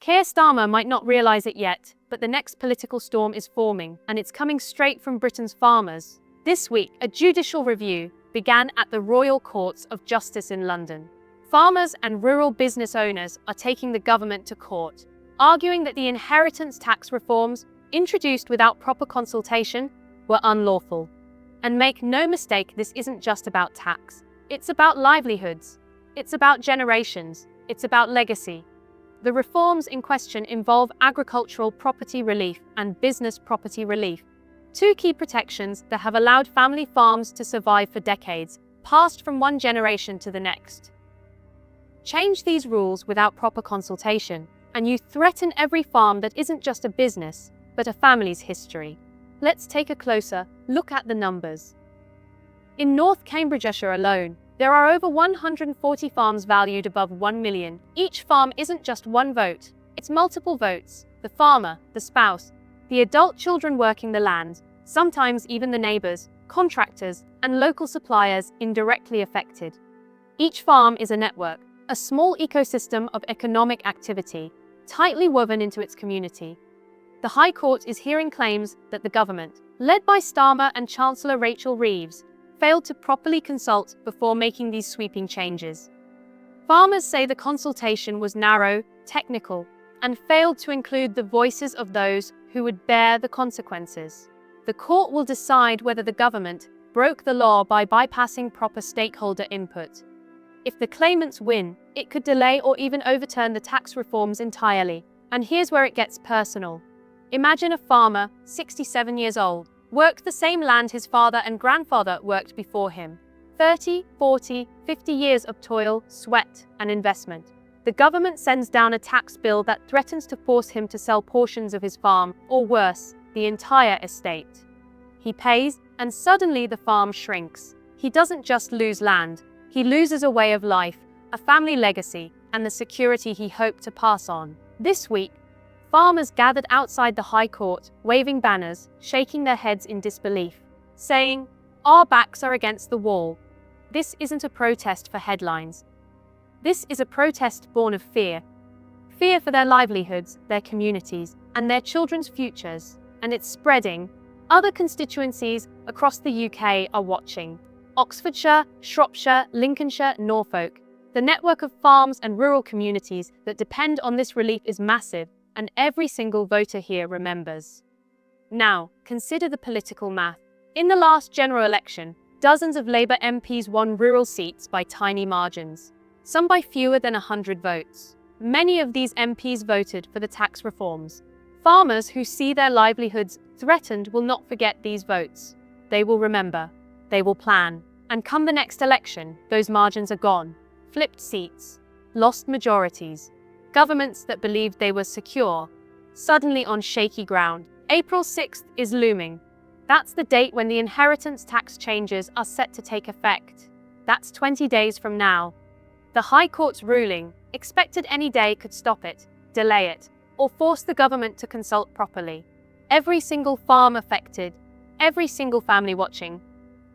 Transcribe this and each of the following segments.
Keir Starmer might not realise it yet, but the next political storm is forming, and it's coming straight from Britain's farmers. This week, a judicial review began at the Royal Courts of Justice in London. Farmers and rural business owners are taking the government to court, arguing that the inheritance tax reforms, introduced without proper consultation, were unlawful. And make no mistake, this isn't just about tax. It's about livelihoods. It's about generations. It's about legacy. The reforms in question involve agricultural property relief and business property relief, two key protections that have allowed family farms to survive for decades, passed from one generation to the next. Change these rules without proper consultation, and you threaten every farm that isn't just a business, but a family's history. Let's take a closer look at the numbers. In North Cambridgeshire alone, there are over 140 farms valued above 1 million. Each farm isn't just one vote, it's multiple votes. The farmer, the spouse, the adult children working the land, sometimes even the neighbours, contractors, and local suppliers indirectly affected. Each farm is a network, a small ecosystem of economic activity, tightly woven into its community. The High Court is hearing claims that the government, led by Starmer and Chancellor Reeves, failed to properly consult before making these sweeping changes. Farmers say the consultation was narrow, technical, and failed to include the voices of those who would bear the consequences. The court will decide whether the government broke the law by bypassing proper stakeholder input. If the claimants win, it could delay or even overturn the tax reforms entirely. And here's where it gets personal. Imagine a farmer, 67 years old, worked the same land his father and grandfather worked before him. 30, 40, 50 years of toil, sweat, and investment. The government sends down a tax bill that threatens to force him to sell portions of his farm, or worse, the entire estate. He pays, and suddenly the farm shrinks. He doesn't just lose land, he loses a way of life, a family legacy, and the security he hoped to pass on. This week, farmers gathered outside the High Court, waving banners, shaking their heads in disbelief, saying, "Our backs are against the wall." This isn't a protest for headlines. This is a protest born of fear. Fear for their livelihoods, their communities, and their children's futures. And it's spreading. Other constituencies across the UK are watching. Oxfordshire, Shropshire, Lincolnshire, Norfolk. The network of farms and rural communities that depend on this relief is massive, and every single voter here remembers. Now, consider the political math. In the last general election, dozens of Labour MPs won rural seats by tiny margins, some by fewer than 100 votes. Many of these MPs voted for the tax reforms. Farmers who see their livelihoods threatened will not forget these votes. They will remember, they will plan, and come the next election, those margins are gone. Flipped seats, lost majorities. Governments that believed they were secure, suddenly on shaky ground. April 6th is looming. That's the date when the inheritance tax changes are set to take effect. That's 20 days from now. The High Court's ruling, expected any day, could stop it, delay it, or force the government to consult properly. Every single farm affected, every single family watching.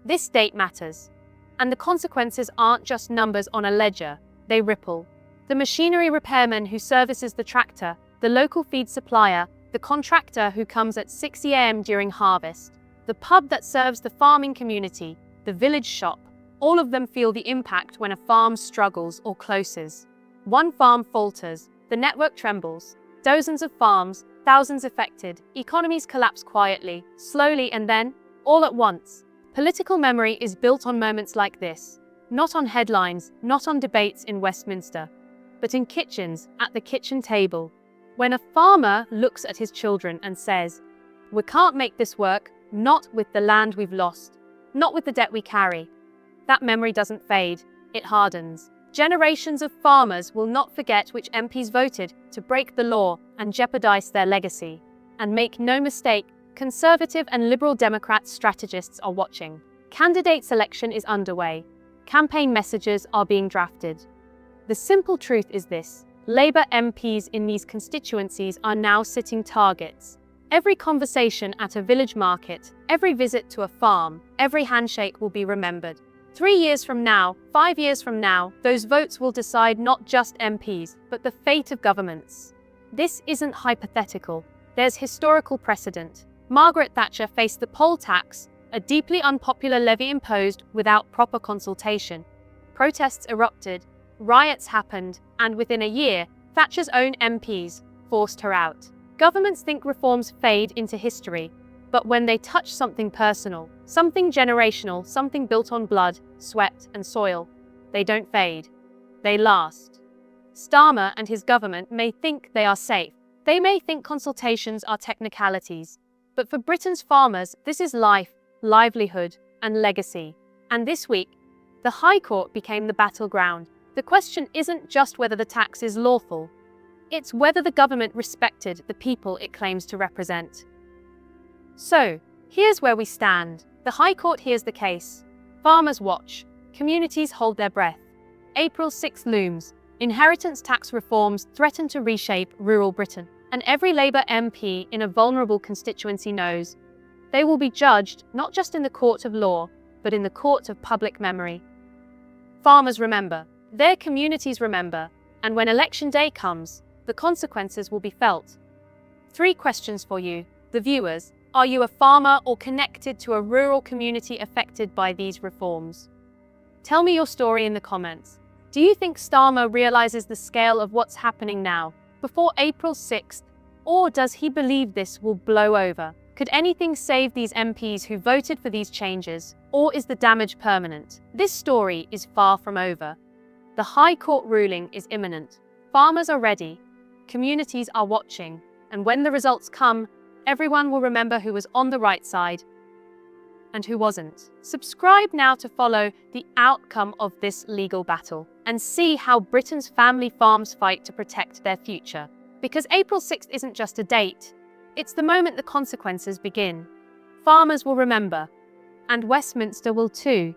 This date matters. And the consequences aren't just numbers on a ledger, they ripple. The machinery repairman who services the tractor, the local feed supplier, the contractor who comes at 6 a.m. during harvest, the pub that serves the farming community, the village shop, all of them feel the impact when a farm struggles or closes. One farm falters, the network trembles. Dozens of farms, thousands affected, economies collapse quietly, slowly, and then, all at once. Political memory is built on moments like this, not on headlines, not on debates in Westminster, but in kitchens, at the kitchen table. When a farmer looks at his children and says, "We can't make this work, not with the land we've lost, not with the debt we carry," that memory doesn't fade, it hardens. Generations of farmers will not forget which MPs voted to break the law and jeopardize their legacy. And make no mistake, Conservative and Liberal Democrat strategists are watching. Candidate selection is underway. Campaign messages are being drafted. The simple truth is this: Labour MPs in these constituencies are now sitting targets. Every conversation at a village market, every visit to a farm, every handshake will be remembered. 3 years from now, 5 years from now, those votes will decide not just MPs, but the fate of governments. This isn't hypothetical. There's historical precedent. Margaret Thatcher faced the poll tax, a deeply unpopular levy imposed without proper consultation. Protests erupted, riots happened, and within a year, Thatcher's own MPs forced her out. Governments think reforms fade into history, but when they touch something personal, something generational, something built on blood, sweat, and soil, they don't fade. They last. Starmer and his government may think they are safe. They may think consultations are technicalities. But for Britain's farmers, this is life, livelihood, and legacy. And this week, the High Court became the battleground. The question isn't just whether the tax is lawful. It's whether the government respected the people it claims to represent. So, here's where we stand. The High Court hears the case. Farmers watch. Communities hold their breath. April 6 looms. Inheritance tax reforms threaten to reshape rural Britain. And every Labour MP in a vulnerable constituency knows they will be judged not just in the court of law, but in the court of public memory. Farmers remember. Their communities remember. And when election day comes, the consequences will be felt. 3 questions for you, the viewers. Are you a farmer or connected to a rural community affected by these reforms? Tell me your story in the comments. Do you think Starmer realizes the scale of what's happening now, before April 6th, or does he believe this will blow over? Could anything save these MPs who voted for these changes, or is the damage permanent? This story is far from over. The High Court ruling is imminent. Farmers are ready, communities are watching, and when the results come, everyone will remember who was on the right side and who wasn't. Subscribe now to follow the outcome of this legal battle and see how Britain's family farms fight to protect their future. Because April 6th isn't just a date, it's the moment the consequences begin. Farmers will remember, and Westminster will too.